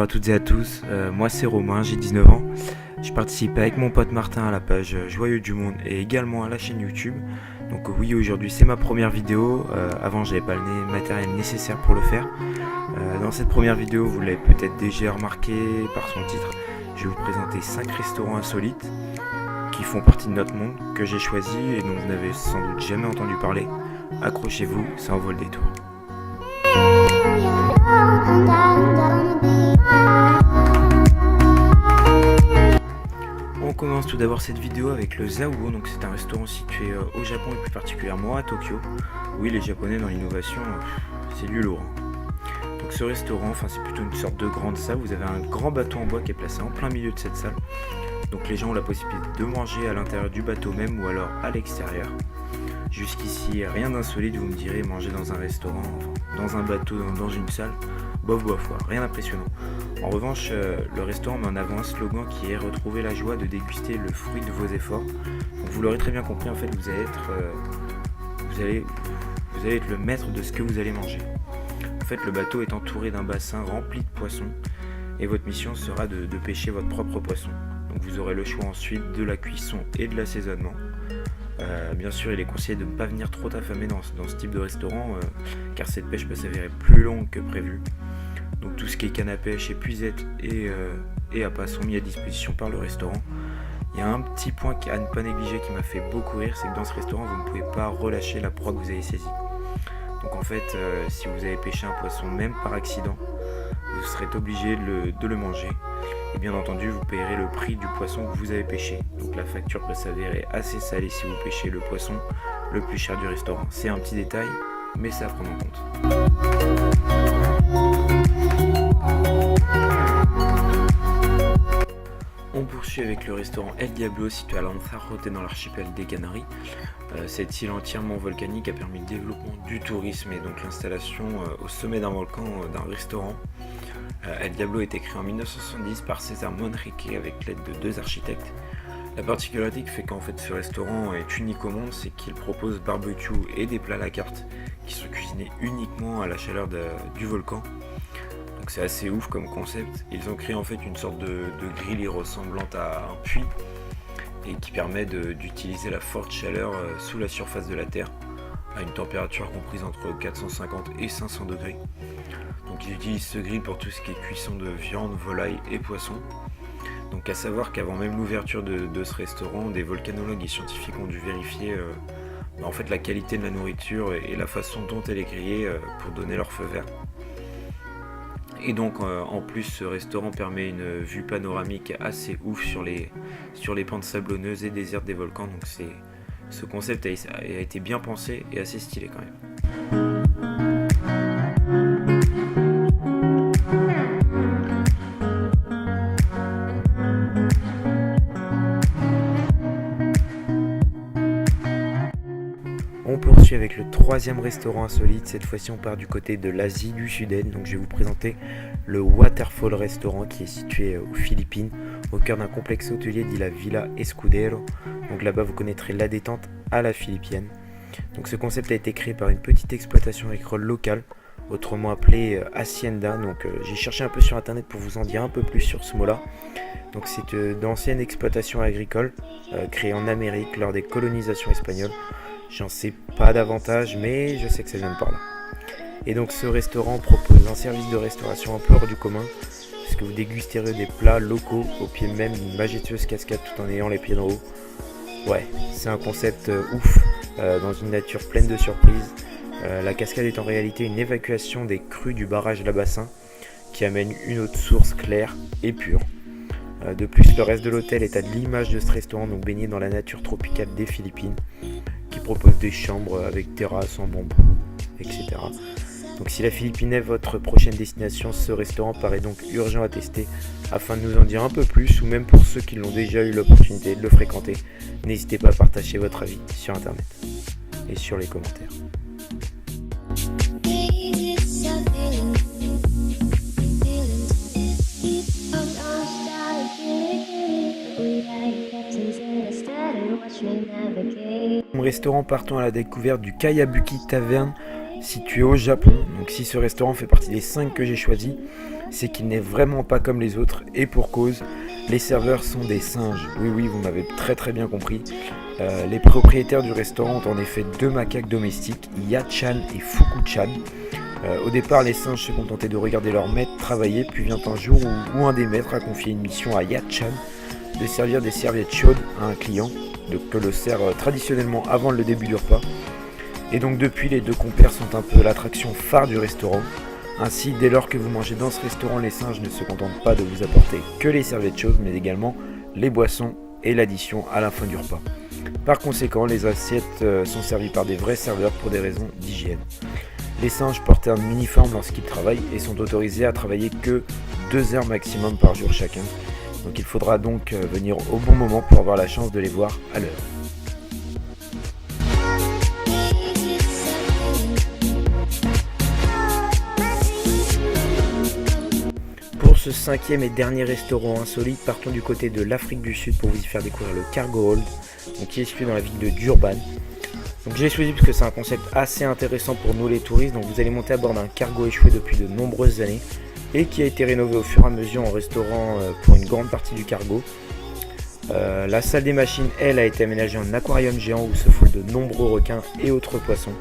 bonjour à toutes et à tous, moi c'est Romain, j'ai 19 ans. Je participe avec mon pote Martin à la page Joyeux du Monde et également à la chaîne YouTube. Donc oui, aujourd'hui c'est ma première vidéo, avant j'avais pas le matériel nécessaire pour le faire. Dans cette première vidéo, vous l'avez peut-être déjà remarqué par son titre, je vais vous présenter 5 restaurants insolites qui font partie de notre monde, que j'ai choisi et dont vous n'avez sans doute jamais entendu parler. Accrochez-vous, ça en vaut le détour. On commence tout d'abord cette vidéo avec le Zawo, donc c'est un restaurant situé au Japon et plus particulièrement à Tokyo. Oui, les Japonais dans l'innovation, c'est du lourd. Donc ce restaurant, c'est plutôt une sorte de grande salle, vous avez un grand bateau en bois qui est placé en plein milieu de cette salle. Donc les gens ont la possibilité de manger à l'intérieur du bateau même ou alors à l'extérieur. Jusqu'ici, rien d'insolite, vous me direz, manger dans un restaurant, dans un bateau, dans une salle, bof, rien d'impressionnant. En revanche, le restaurant met en avant un slogan qui est « Retrouver la joie de déguster le fruit de vos efforts ». Donc vous l'aurez très bien compris, en fait, vous allez être le maître de ce que vous allez manger. En fait, le bateau est entouré d'un bassin rempli de poissons et votre mission sera de pêcher votre propre poisson. Donc vous aurez le choix ensuite de la cuisson et de l'assaisonnement. Bien sûr, il est conseillé de ne pas venir trop affamé dans ce type de restaurant car cette pêche peut s'avérer plus longue que prévu. Donc tout ce qui est canne à pêche, épuisette et appât sont mis à disposition par le restaurant. Il y a un petit point à ne pas négliger qui m'a fait beaucoup rire, c'est que dans ce restaurant vous ne pouvez pas relâcher la proie que vous avez saisie. Donc en fait, si vous avez pêché un poisson même par accident, vous serez obligé de le manger. Et bien entendu, vous payerez le prix du poisson que vous avez pêché. Donc la facture peut s'avérer assez salée si vous pêchez le poisson le plus cher du restaurant. C'est un petit détail, mais c'est à prendre en compte. On poursuit avec le restaurant El Diablo situé à Lanzarote dans l'archipel des Canaries. Cette île entièrement volcanique a permis le développement du tourisme et donc l'installation au sommet d'un volcan d'un restaurant. El Diablo a été créé en 1970 par César Manrique avec l'aide de 2 architectes. La particularité qui fait qu'en fait ce restaurant est unique au monde, c'est qu'il propose barbecue et des plats à la carte qui sont cuisinés uniquement à la chaleur du volcan. Donc c'est assez ouf comme concept. Ils ont créé en fait une sorte de grille ressemblante à un puits et qui permet d'utiliser la forte chaleur sous la surface de la terre à une température comprise entre 450 et 500 degrés. Donc ils utilisent ce grill pour tout ce qui est cuisson de viande, volaille et poisson. Donc à savoir qu'avant même l'ouverture de ce restaurant, des volcanologues et scientifiques ont dû vérifier en fait la qualité de la nourriture et la façon dont elle est grillée pour donner leur feu vert. Et donc en plus ce restaurant permet une vue panoramique assez ouf sur les pentes sablonneuses et désertes des volcans. Donc ce concept a été bien pensé et assez stylé quand même. On poursuit avec le 3e restaurant insolite, cette fois-ci on part du côté de l'Asie du Sud-Est, donc je vais vous présenter le Waterfall Restaurant qui est situé aux Philippines, au cœur d'un complexe hôtelier dit la Villa Escudero. Donc là-bas vous connaîtrez la détente à la philippienne. Donc ce concept a été créé par une petite exploitation agricole locale, autrement appelée Hacienda. Donc j'ai cherché un peu sur internet pour vous en dire un peu plus sur ce mot-là. Donc c'est d'anciennes exploitations agricoles créées en Amérique lors des colonisations espagnoles. J'en sais pas davantage, mais je sais que ça vient de par là. Et donc ce restaurant propose un service de restauration un peu hors du commun, puisque vous dégusterez des plats locaux au pied même d'une majestueuse cascade tout en ayant les pieds dans l'eau. Ouais, c'est un concept ouf, dans une nature pleine de surprises. La cascade est en réalité une évacuation des crues du barrage La Bassin, qui amène une eau de source claire et pure. De plus, le reste de l'hôtel est à l'image de ce restaurant, donc baigné dans la nature tropicale des Philippines, qui propose des chambres avec terrasse en bambou, etc. Donc si la Philippine est votre prochaine destination, ce restaurant paraît donc urgent à tester. Afin de nous en dire un peu plus, ou même pour ceux qui l'ont déjà eu l'opportunité de le fréquenter, n'hésitez pas à partager votre avis sur internet et sur les commentaires. Restaurant, partons à la découverte du Kayabuki Tavern situé au Japon. Donc si ce restaurant fait partie des 5 que j'ai choisis, c'est qu'il n'est vraiment pas comme les autres, et pour cause, les serveurs sont des singes. Oui, vous m'avez très bien compris. Les propriétaires du restaurant ont en effet 2 macaques domestiques, Ya-chan et Fuku-chan. Au départ, les singes se contentaient de regarder leur maître travailler, puis vient un jour où un des maîtres a confié une mission à Ya-chan de servir des serviettes chaudes à un client, que le sert traditionnellement avant le début du repas. Et donc depuis, les 2 compères sont un peu l'attraction phare du restaurant. Ainsi, dès lors que vous mangez dans ce restaurant, les singes ne se contentent pas de vous apporter que les serviettes chaudes, mais également les boissons et l'addition à la fin du repas. Par conséquent, les assiettes sont servies par des vrais serveurs pour des raisons d'hygiène. Les singes portent un uniforme lorsqu'ils travaillent et sont autorisés à travailler que 2 heures maximum par jour chacun. Donc il faudra donc venir au bon moment pour avoir la chance de les voir à l'heure. Pour ce 5e et dernier restaurant insolite, partons du côté de l'Afrique du Sud pour vous y faire découvrir le Cargo Hold, qui est situé dans la ville de Durban. Donc je l'ai choisi parce que c'est un concept assez intéressant pour nous les touristes. Donc vous allez monter à bord d'un cargo échoué depuis de nombreuses années et qui a été rénové au fur et à mesure en restaurant pour une grande partie du cargo. La salle des machines, elle, a été aménagée en aquarium géant où se foulent de nombreux requins et autres poissons.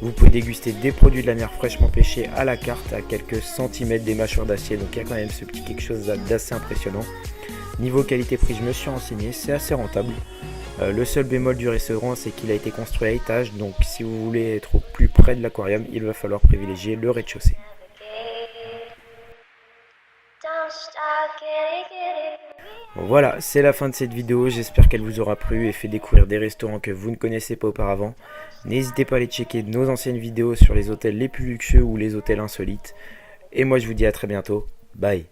Vous pouvez déguster des produits de la mer fraîchement pêchés à la carte à quelques centimètres des mâchoires d'acier, donc il y a quand même ce petit quelque chose d'assez impressionnant. Niveau qualité-prix, je me suis renseigné, c'est assez rentable. Le seul bémol du restaurant, c'est qu'il a été construit à étage, donc si vous voulez être au plus près de l'aquarium, il va falloir privilégier le rez-de-chaussée. Bon, voilà, c'est la fin de cette vidéo, j'espère qu'elle vous aura plu et fait découvrir des restaurants que vous ne connaissez pas auparavant. N'hésitez pas à aller checker nos anciennes vidéos sur les hôtels les plus luxueux ou les hôtels insolites. Et moi je vous dis à très bientôt, bye.